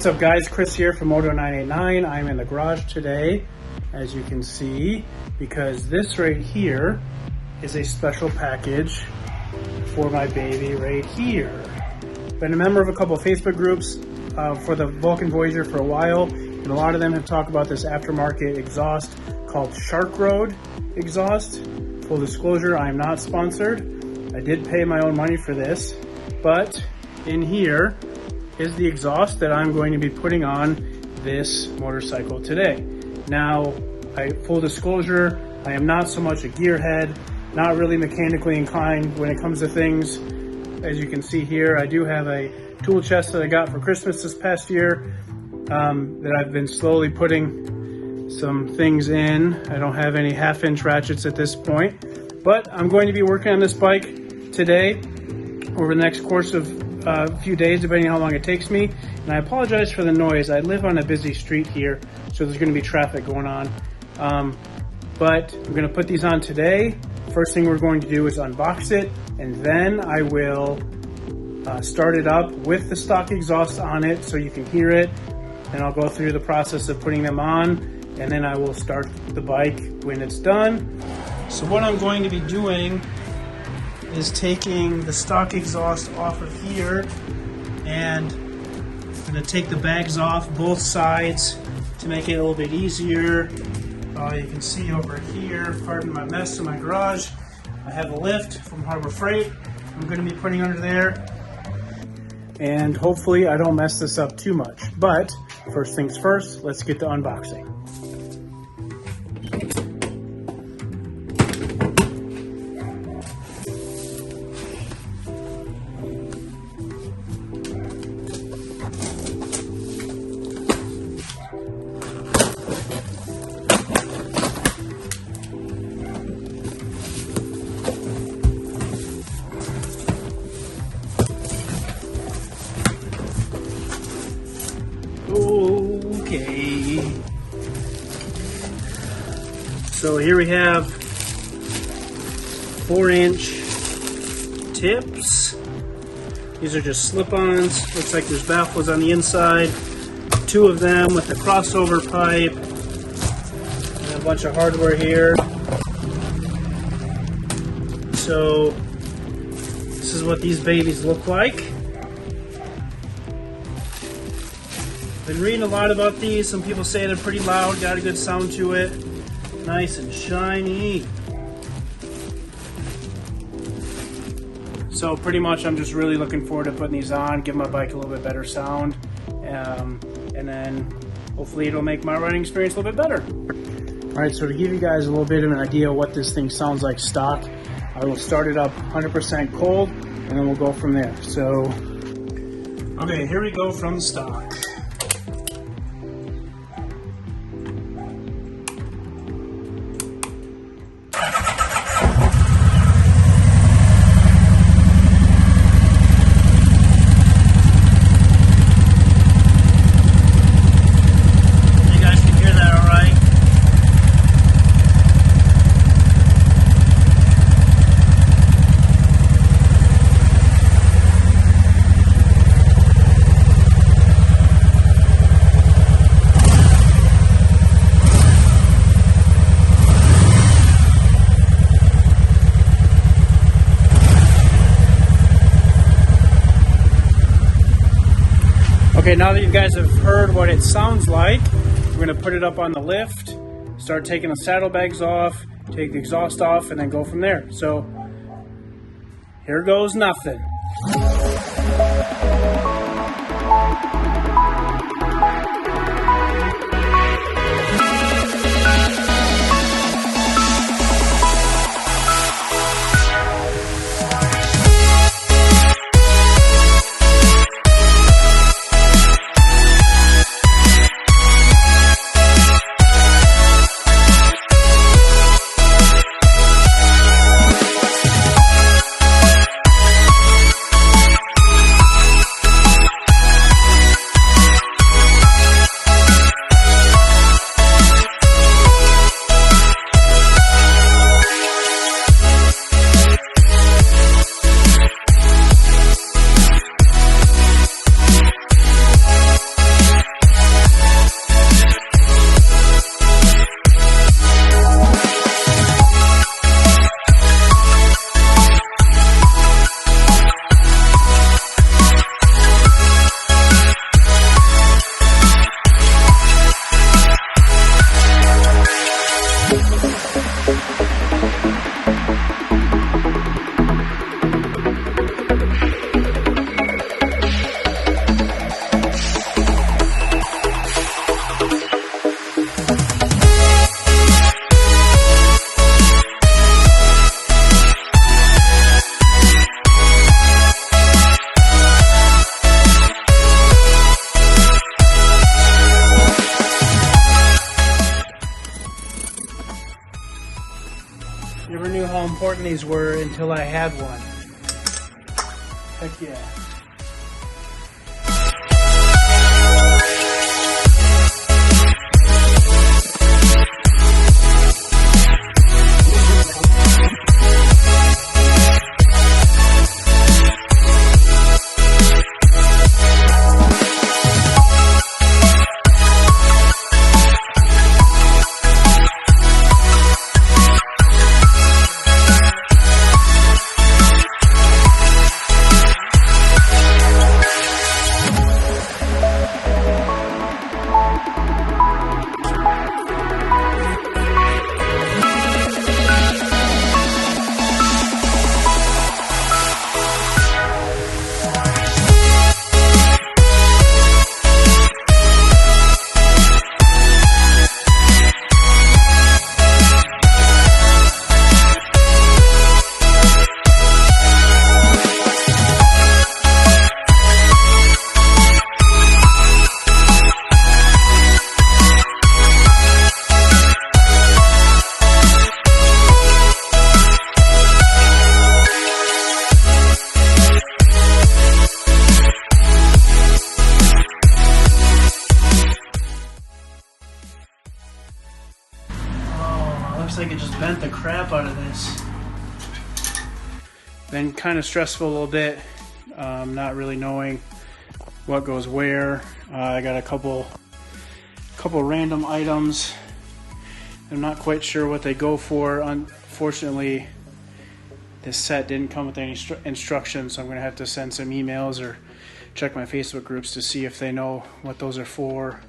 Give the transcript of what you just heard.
What's up guys, Chris here from Moto989. I'm in the garage today, as you can see, because this right here is a special package for my baby right here. Been a member of a couple of Facebook groups for the Vulcan Voyager for a while, and a lot of them have talked about this aftermarket exhaust called Sharkroad exhaust. Full disclosure, I am not sponsored. I did pay my own money for this, but in here is the exhaust that I'm going to be putting on this motorcycle today. Now, full disclosure, I am not so much a gearhead, not really mechanically inclined when it comes to things. As you can see here, I do have a tool chest that I got for Christmas this past year that I've been slowly putting some things in. I don't have any half-inch ratchets at this point, but I'm going to be working on this bike today over the next course of a few days, depending on how long it takes me. And I apologize for the noise. I live on a busy street here, so there's going to be traffic going on. But I'm going to put these on today. First thing we're going to do is unbox it, and then I will start it up with the stock exhaust on it so you can hear it. And I'll go through the process of putting them on, and then I will start the bike when it's done. So what I'm going to be doing is taking the stock exhaust off of here, and I'm going to take the bags off both sides to make it a little bit easier. You can see over here, pardon my mess in my garage, I have a lift from Harbor Freight I'm going to be putting under there, and hopefully I don't mess this up too much. But first things first, let's get to unboxing. Okay, so here we have 4-inch tips. These are just slip-ons. Looks like there's baffles on the inside. 2 of them with the crossover pipe. And a bunch of hardware here. So this is what these babies look like. Been reading a lot about these. Some people say they're pretty loud, got a good sound to it. Nice and shiny. So pretty much I'm just really looking forward to putting these on, give my bike a little bit better sound, and then hopefully it'll make my riding experience a little bit better. Alright, so to give you guys a little bit of an idea of what this thing sounds like stock, I will start it up 100% cold, and then we'll go from there. So, okay, here we go from the stock. Okay, now that you guys have heard what it sounds like, we're going to put it up on the lift, start taking the saddlebags off, take the exhaust off, and then go from there. So, here goes nothing. how important these were until I had one. Heck yeah. Looks like it just bent the crap out of this. Been kind of stressful a little bit, not really knowing what goes where. I got a couple random items. I'm not quite sure what they go for. Unfortunately, this set didn't come with any instructions, so I'm going to have to send some emails or check my Facebook groups to see if they know what those are for.